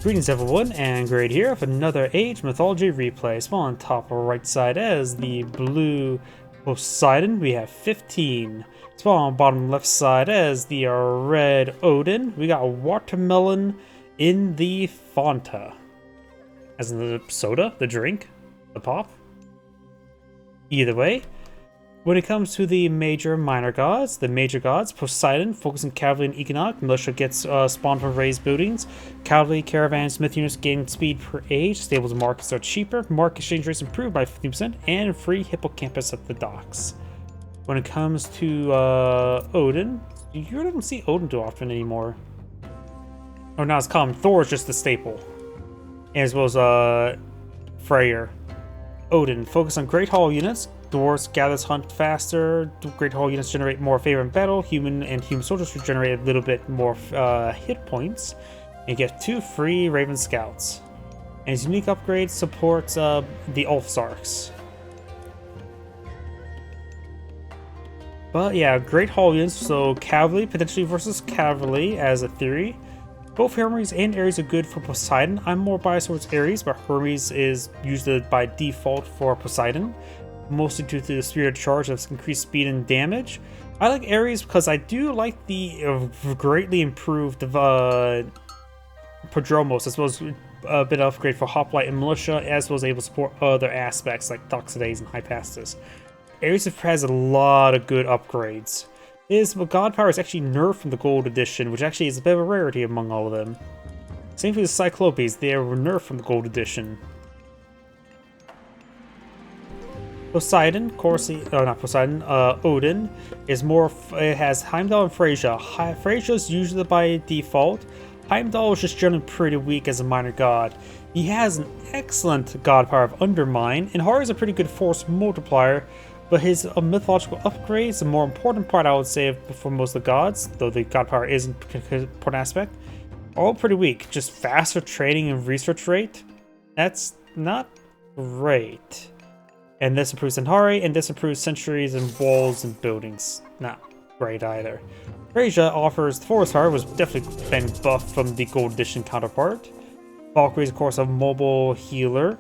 Greetings everyone, Angrade here with another Age Mythology Replay. Spawn on top right side as the blue Poseidon, we have 15. Spawn on bottom left side as the red Odin, we got Watermelon in the Fanta. As in the soda, the drink, the pop. Either way. When it comes to the major and minor gods, Poseidon, focusing cavalry and economic, militia gets spawned from raised buildings, cavalry, caravans, smith units gain speed per age, stables and markets are cheaper, market exchange rates improved by 50%, and free hippocampus at the docks. When it comes to Odin, you really don't see Odin too often anymore. Or not as common, Thor is just the staple. As well as Freyr. Odin, focus on Great Hall units. Dwarves gathers hunt faster. Great Hall units generate more favor in battle. Human soldiers regenerate a little bit more hit points. And you get 2 free Raven Scouts. And his unique upgrade supports the Ulfsarks. But yeah, Great Hall units, so cavalry potentially versus cavalry as a theory. Both Hermes and Ares are good for Poseidon. I'm more biased towards Ares, but Hermes is usually by default for Poseidon. Mostly due to the Spirit Charge of increased speed and damage. I like Ares because I do like the greatly improved Prodromos, as well as a bit of upgrade for Hoplite and Militia, as well as able to support other aspects like Toxidase and Hypastus. Ares has a lot of good upgrades. His God Power is actually nerfed from the Gold Edition, which actually is a bit of a rarity among all of them. Same for the Cyclopes, they were nerfed from the Gold Edition. Poseidon, Odin is more. It has Heimdall and Freyja. Freyja is usually by default. Heimdall is just generally pretty weak as a minor god. He has an excellent god power of Undermine, and Hari is a pretty good force multiplier. But his mythological upgrades, the more important part I would say for most of the gods, though the god power is an important aspect, are all pretty weak. Just faster training and research rate. That's not great. And this improves Anhari, and this improves centuries and walls and buildings. Not great either. Freyja offers Forest Heart, was definitely been buffed from the Gold Edition counterpart. Valkyrie is, of course, a mobile healer.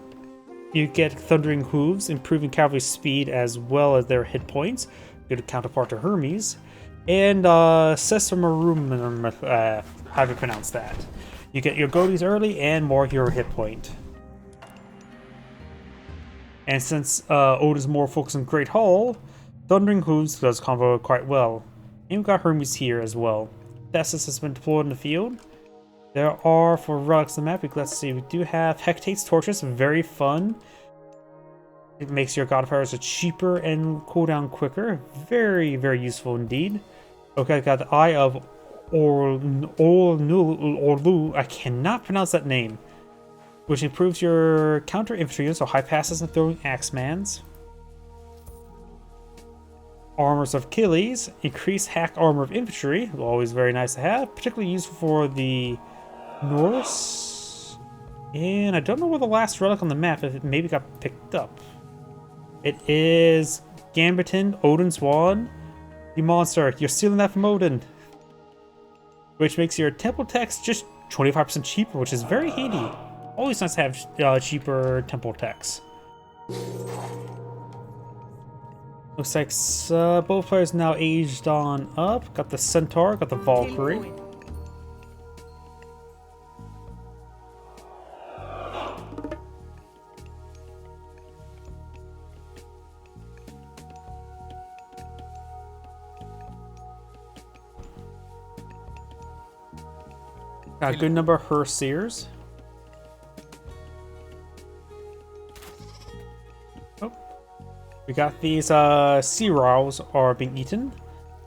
You get Thundering Hooves, improving cavalry speed as well as their hit points. Good counterpart to Hermes. And Sesamarum, how do you pronounce that? You get your goatees early and more hero hit point. And since Odin is more focused on Great Hall, Thundering Hooves does combo quite well. And we've got Hermes here as well. Thesis has been deployed in the field. There are, for relics on the map, let's see, we do have Hectate's Torches, very fun. It makes your god powers cheaper and cooldown quicker. Very, very useful indeed. Okay, I got the Eye of Orlu, I cannot pronounce that name. Which improves your counter infantry units, so high passes and throwing axemans. Armors of Achilles, increase hack armor of infantry, always very nice to have, particularly useful for the Norse. And I don't know where the last relic on the map, if it maybe got picked up. It is Gambiton, Odin's Wand. The monster, you're stealing that from Odin. Which makes your temple text just 25% cheaper, which is very handy. Always nice to have cheaper temple techs. Looks like both players now aged on up. Got the Centaur, got the Valkyrie. Got a good number of Herseers. We got these sea rows are being eaten.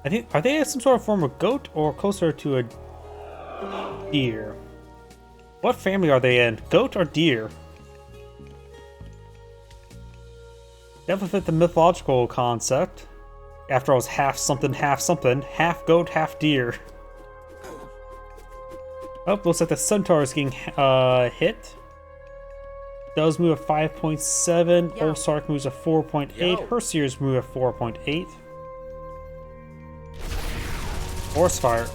I think, are they some sort of form of goat or closer to a deer? What family are they in? Goat or deer? Definitely fit the mythological concept. After all, it's half something, half goat, half deer. Oh, looks like the Centaur is getting hit. Does move at 5.7, Ulfsark moves at 4.8, Herseers move at 4.8. Force Fire.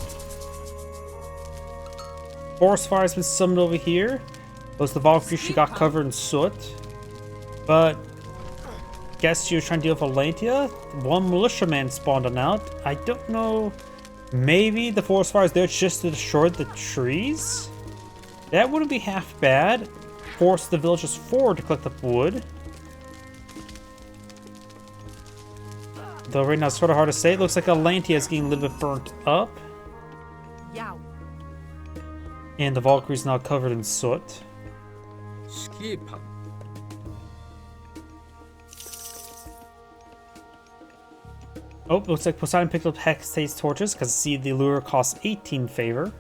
forest fire's been summoned over here. Those the Valkyrie, she got covered in soot. But guess she was trying to deal with Atlantia. One militiaman spawned on out. I don't know. Maybe the forest fire is there just to destroy the trees? That wouldn't be half bad. Force the villagers forward to collect up wood. Though right now it's sort of hard to say. It looks like Atlantia is getting a little bit burnt up. And the Valkyrie's now covered in soot. Oh, looks like Poseidon picked up Hexate's torches because see the lure costs 18 favor.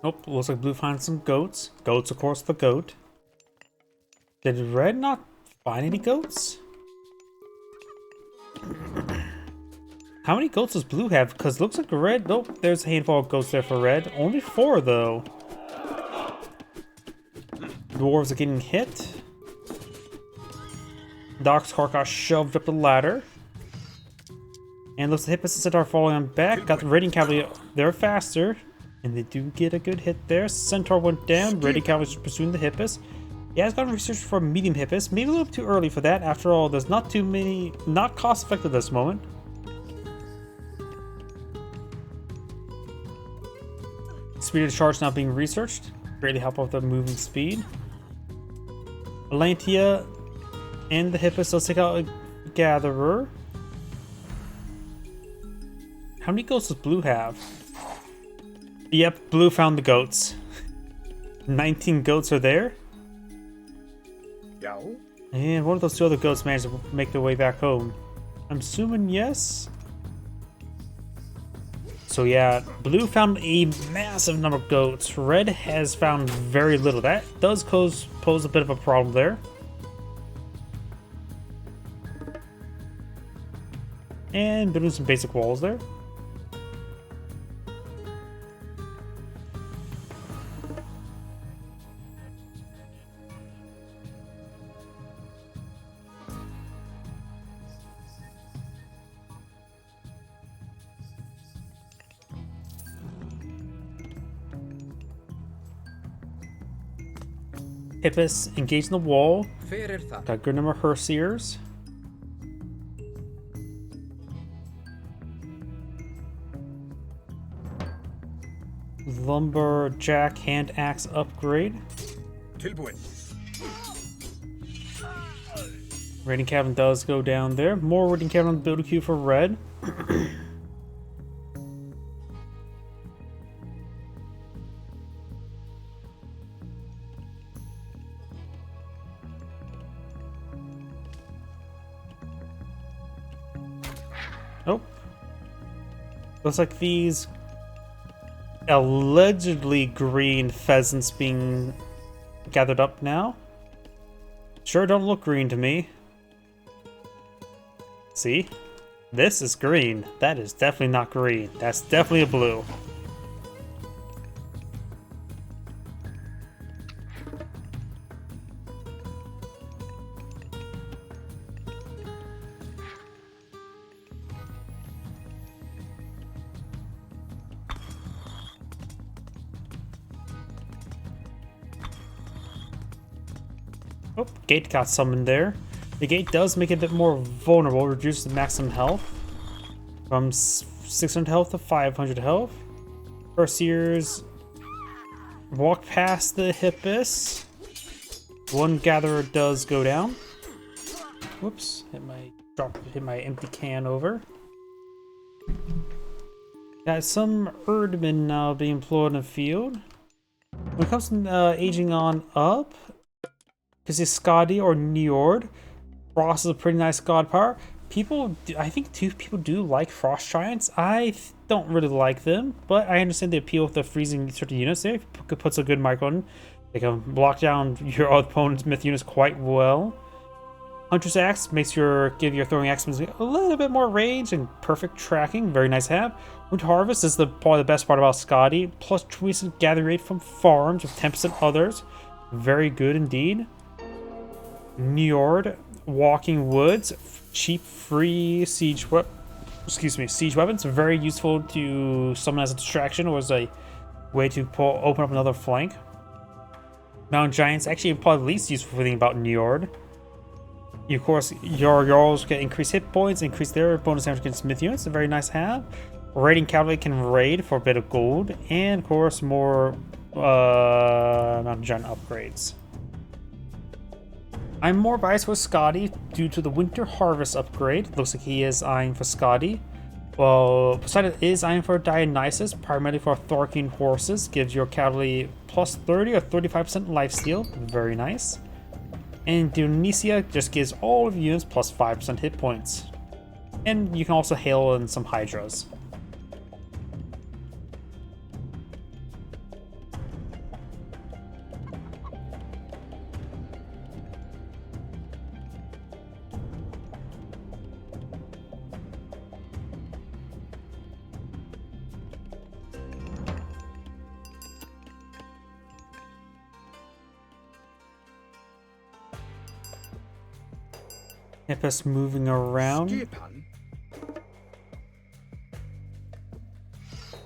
Nope, looks like blue finds some goats. Goats, of course, the goat. Did red not find any goats? How many goats does blue have? Because it looks like red... Nope, there's a handful of goats there for red. Only 4, though. Dwarves are getting hit. Doc's cart got shoved up the ladder. And looks like Hippus and Centaur falling on back. Got the raiding cavalry. They're faster. And they do get a good hit there. Centaur went down. Raiding cavalry pursuing the Hippus. Yeah, it's got research for medium Hippus. Maybe a little too early for that. After all, there's not too many... Not cost effective at this moment. Speed of charge now being researched. Greatly help with the moving speed. Atlantia and the Hippus. Let's take out a Gatherer. How many goats does blue have? Yep, blue found the goats. 19 goats are there. And one of those 2 other goats managed to make their way back home. I'm assuming yes. So yeah, blue found a massive number of goats. Red has found very little. That does pose a bit of a problem there. And building some basic walls there. Hippus engaged in the wall. Got a good number of Herseers. Lumberjack hand axe upgrade. Raiding cabin does go down there. More raiding cabin on the build queue for red. Oh. Looks like these allegedly green pheasants being gathered up now. Sure don't look green to me. See? This is green. That is definitely not green. That's definitely a blue. Oh, gate got summoned there. The gate does make it a bit more vulnerable, reduce the maximum health from 600 health to 500 health. Herseers walk past the Hippus. One Gatherer does go down. Whoops, hit my empty can over. Got some Erdman now being employed in the field. When it comes to aging on up, because it's Skadi or Njord, Frost is a pretty nice god power. I think people do like Frost Giants. I don't really like them, but I understand the appeal of the freezing certain units there. It puts a good micro on. They can block down your opponent's myth units quite well. Hunter's Axe give your throwing axe a little bit more range and perfect tracking. Very nice to have. Winter Harvest is probably the best part about Scotty. Plus 20% gather rate from farms with 10% others. Very good indeed. Njord, Walking Woods, cheap free siege weapons. Very useful to summon as a distraction or as a way to open up another flank. Mountain Giants, actually probably the least useful thing about Njord. Of course, your Jarls get increased hit points, increase their bonus damage against Myth units. A very nice to have. Raiding Cavalry can raid for a bit of gold, and of course more Mountain Giant upgrades. I'm more biased with Scotty due to the Winter Harvest upgrade. Looks like he is eyeing for Scotty. Well, Poseidon is eyeing for Dionysus, primarily for Thorkeen horses. Gives your cavalry plus 30 or 35% lifesteal. Very nice. And Dionysia just gives all of your units plus 5% hit points. And you can also hail in some Hydras. Hippus moving around.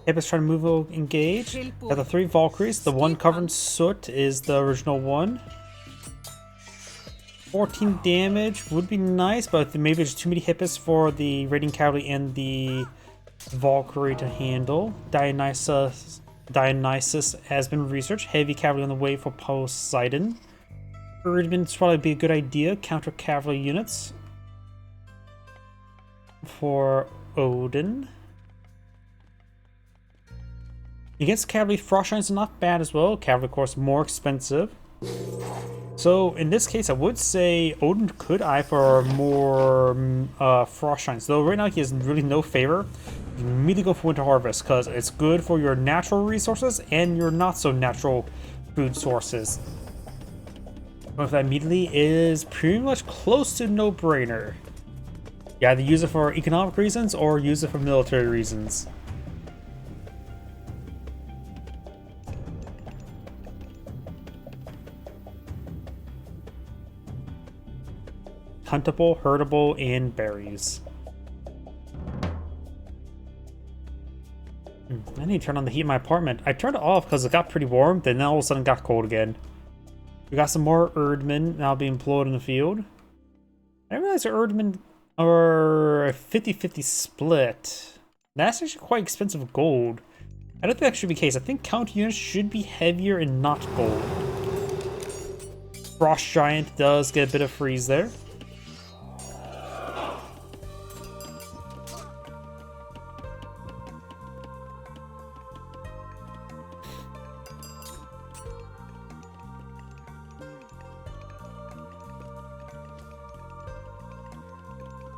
Hippus trying to move engage. Got the 3 Valkyries. The one covered in soot is the original one. 14 damage would be nice, but maybe there's too many Hippus for the Raiding Cavalry and the Valkyrie to handle. Dionysus has been researched. Heavy Cavalry on the way for Poseidon. Erdman's probably be a good idea. Counter cavalry units for Odin. Against cavalry, Frostshines are not bad as well. Cavalry, of course, more expensive. So in this case, I would say Odin could eye for more Frostshines. Though right now he has really no favor. You immediately go for Winter Harvest because it's good for your natural resources and your not so natural food sources. But that immediately is pretty much close to no-brainer. You either use it for economic reasons or use it for military reasons. Huntable, herdable, and berries. I need to turn on the heat in my apartment. I turned it off because it got pretty warm, then all of a sudden it got cold again. We got some more Erdmen now being employed in the field. I didn't realize the Erdmen are a 50-50 split. That's actually quite expensive gold. I don't think that should be the case. I think counter units should be heavier and not gold. Frost Giant does get a bit of freeze there.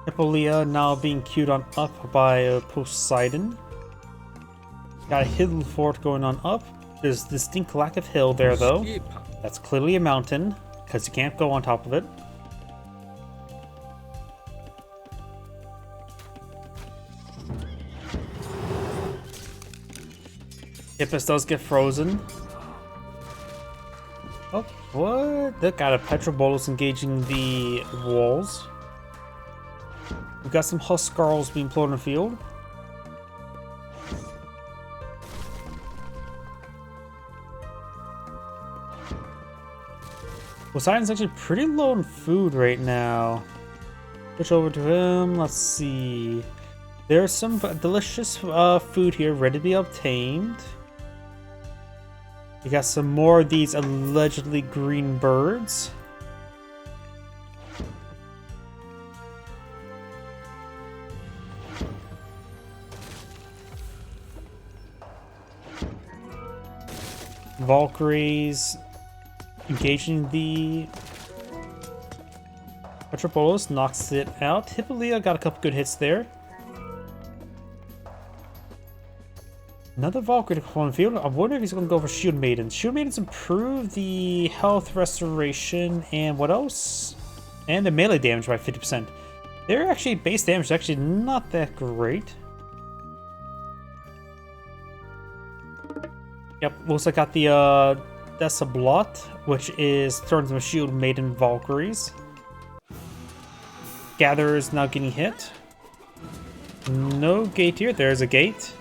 Hippolyta now being queued on up by Poseidon. Got a hill fort going on up. There's distinct lack of hill there though. That's clearly a mountain, because you can't go on top of it. Hippus does get frozen. Oh, what? They got a Petrobolus engaging the walls. We've got some Huskarls being employed in the field. Poseidon's actually pretty low on food right now. Switch over to him. Let's see. There's some delicious food here ready to be obtained. We got some more of these allegedly green birds. Valkyries engaging the Petrobolus, knocks it out. Hippolyta got a couple good hits there. Another Valkyrie to come on the field. I wonder if he's going to go for Shield Maidens. Shield Maidens improve the health restoration and what else? And the melee damage by 50%. Their actually base damage is actually not that great. Yep, looks like I got the Desablot, which is Thorns of Shield Maiden Valkyries. Gatherer is now getting hit. No gate here. There's a gate.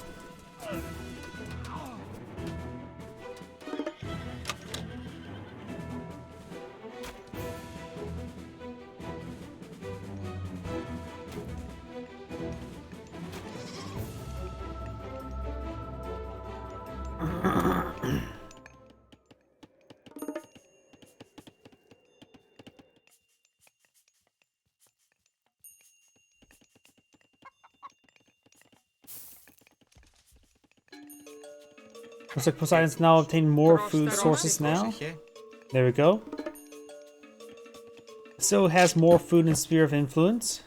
Looks like Poseidon's now obtained more food sources now. There we go. Still has more food in Sphere of Influence,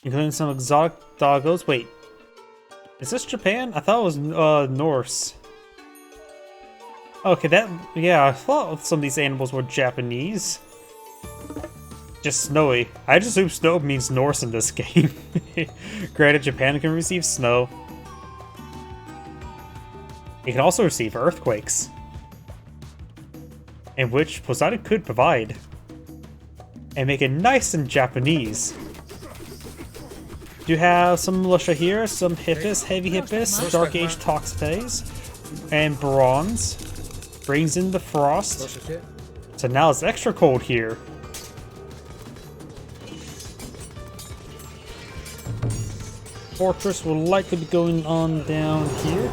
including some exotic doggos. Wait, is this Japan? I thought it was Norse. Okay, yeah, I thought some of these animals were Japanese. Just snowy. I just assume snow means Norse in this game. Granted, Japan can receive snow. It can also receive earthquakes, in which Poseidon could provide, and make it nice and Japanese. Do have some militia here, some Hippus, heavy Hippus, Dark Age Toxotes, and Bronze. Brings in the frost. So now it's extra cold here. Fortress will likely be going on down here.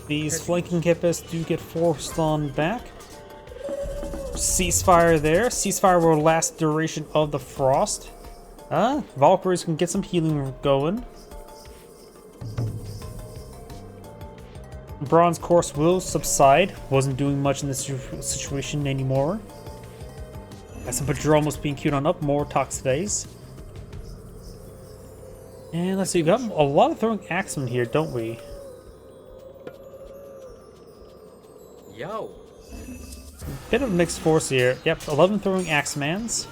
These flanking Hippus do get forced on back. Ceasefire there. Ceasefire will last duration of the frost. Valkyries can get some healing going. Bronze course will subside. Wasn't doing much in this situation anymore. Got some Padromos being queued on up. More Toxotes. And let's see, we got a lot of throwing axemen here, don't we? Yo. Bit of a mixed force here. Yep, 11 throwing axemans.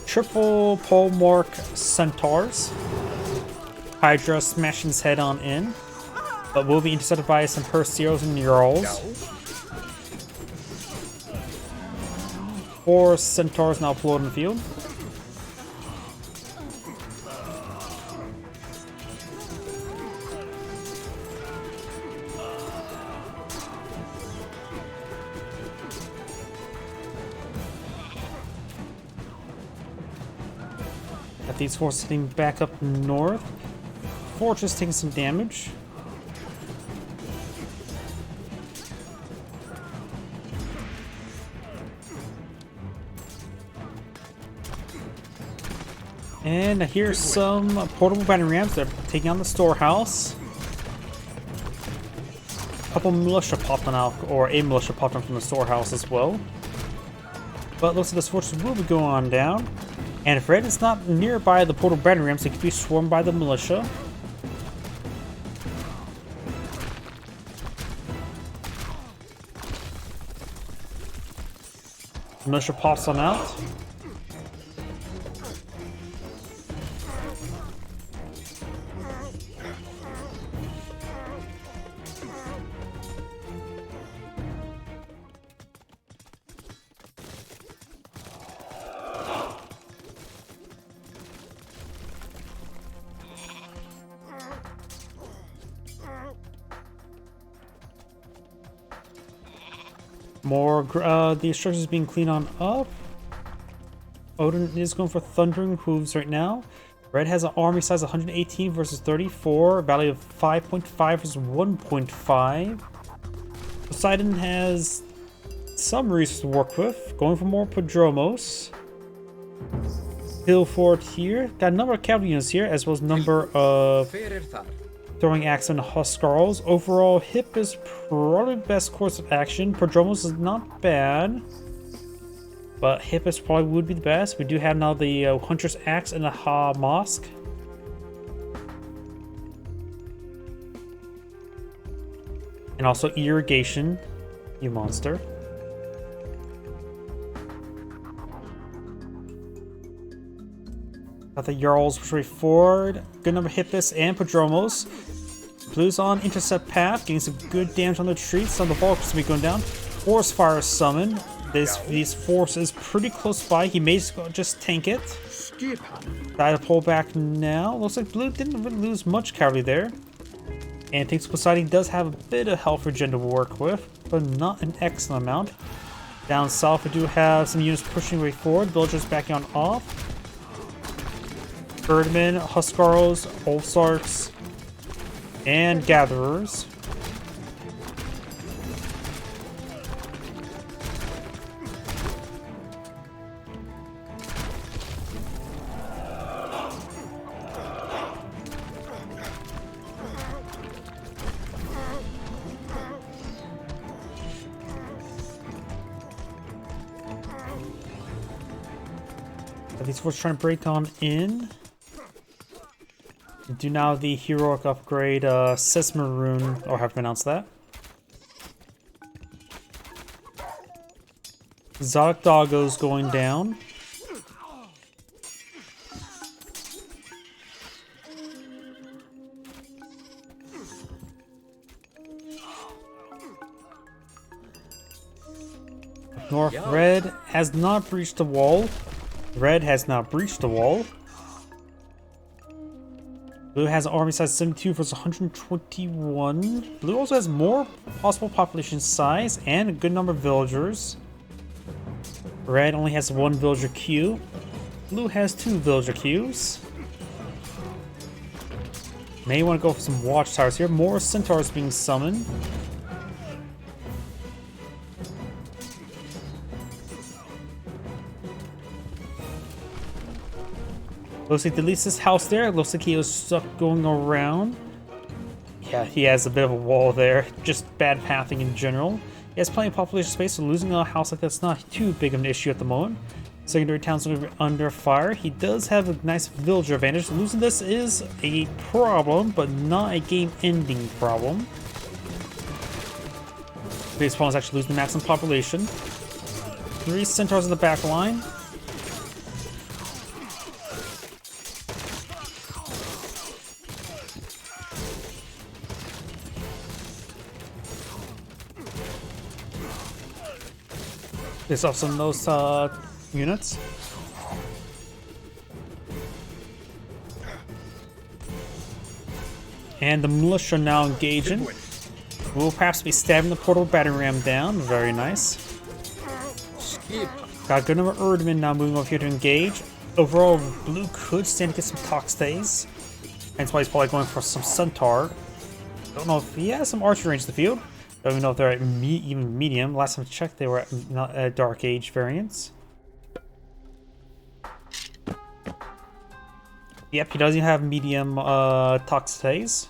Triple polemark centaurs. Hydra smashing his head on in, but will be intercepted by some Perseos and Jarls. 4 centaurs now float in the field. These forces heading back up north. Fortress taking some damage. And here's some portable battery rams that are taking on the storehouse. A couple militia popping out, or a militia popping from the storehouse as well. But looks like this fortress will be going on down. And if Red is not nearby the portal battery rams, it could be swarmed by the militia. Militia pops on out. More, the structures being cleaned on up. Odin is going for Thundering Hooves right now. Red has an army size 118 versus 34, value of 5.5 versus 1.5. Poseidon has some reasons to work with, going for more Padromos. Hill Fort here. Got a number of cavalry units here, as well as a number of throwing axe and Huskarls. Overall, Hip is probably the best course of action. Padromos is not bad, but Hippus probably would be the best. We do have now the Hunter's Axe and the Ha Mosque. And also Irrigation, you monster. Got the Jarls push way forward. Good number of hit this and Prodromos. Blue's on intercept path, getting some good damage on the trees. Some of the Valkyries will be going down. Force Fire summon. These force is pretty close by. He may just tank it. Try to pull back now. Looks like Blue didn't really lose much cavalry there. And thinks Poseidon does have a bit of health regen to work with, but not an excellent amount. Down south, we do have some units pushing way forward. Villagers backing on off. Birdmen, Huskarls, Ulfsarks, and Gatherers. These forces trying to break on in. We do now the heroic upgrade, Sesmaroon, or how to pronounce that. Zodic Doggo's going down. North Red has not breached the wall. Red has not breached the wall. Blue has an army size 72 versus 121. Blue also has more possible population size and a good number of villagers. Red only has one villager queue. Blue has two villager queues. May want to go for some watchtowers here. More centaurs being summoned. Looks like Delisa's house there. Looks like he was stuck going around. Yeah, he has a bit of a wall there. Just bad pathing in general. He has plenty of population space, so losing a house like that's not too big of an issue at the moment. Secondary town's going to be under fire. He does have a nice villager advantage. Losing this is a problem, but not a game-ending problem. Base opponent's actually losing the maximum population. 3 centaurs in the back line. Piss off some of those units. And the militia now engaging. We'll perhaps be stabbing the portal battery ram down. Very nice. Got a good number of Erdmen now moving over here to engage. Overall, Blue could stand to get some talk stays. That's why he's probably going for some centaur. Don't know if he has some archery range in the field. Don't even know if they're at even medium. Last time I checked, they were at Dark Age variants. Yep, he doesn't have medium talk stays.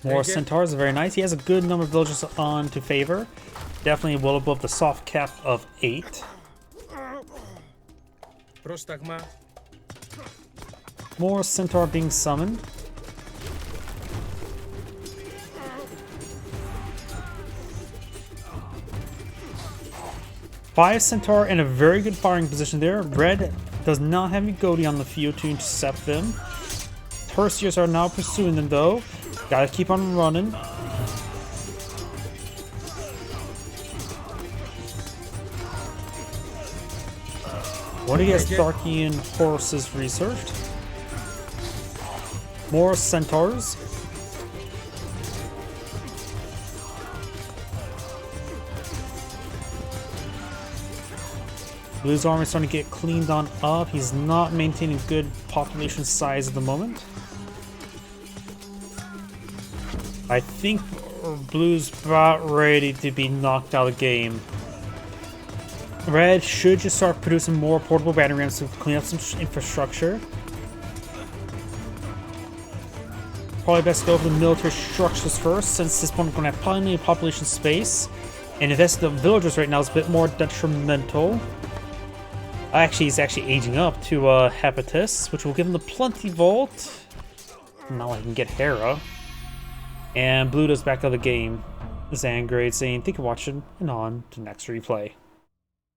More centaurs are very nice. He has a good number of villagers on to favor. Definitely well above the soft cap of 8. More centaur being summoned. Five centaur in a very good firing position there. Red does not have any Godi on the field to intercept them. Terciers are now pursuing them though. Gotta keep on running. What do you guys Darkian horses researched? More centaurs. Blue's army is starting to get cleaned on up. He's not maintaining good population size at the moment. I think Blue's about ready to be knocked out of the game. Red should just start producing more portable battery rams to clean up some infrastructure. Probably best to go for the military structures first, since this one is going to have plenty of population space. And invest in the villagers right now is a bit more detrimental. Actually, he's actually aging up to Hepatus, which will give him the Plenty Vault. Now I can get Hera. And Blue does back out of the game. This is Angrade saying, thank you for watching, and on to the next replay.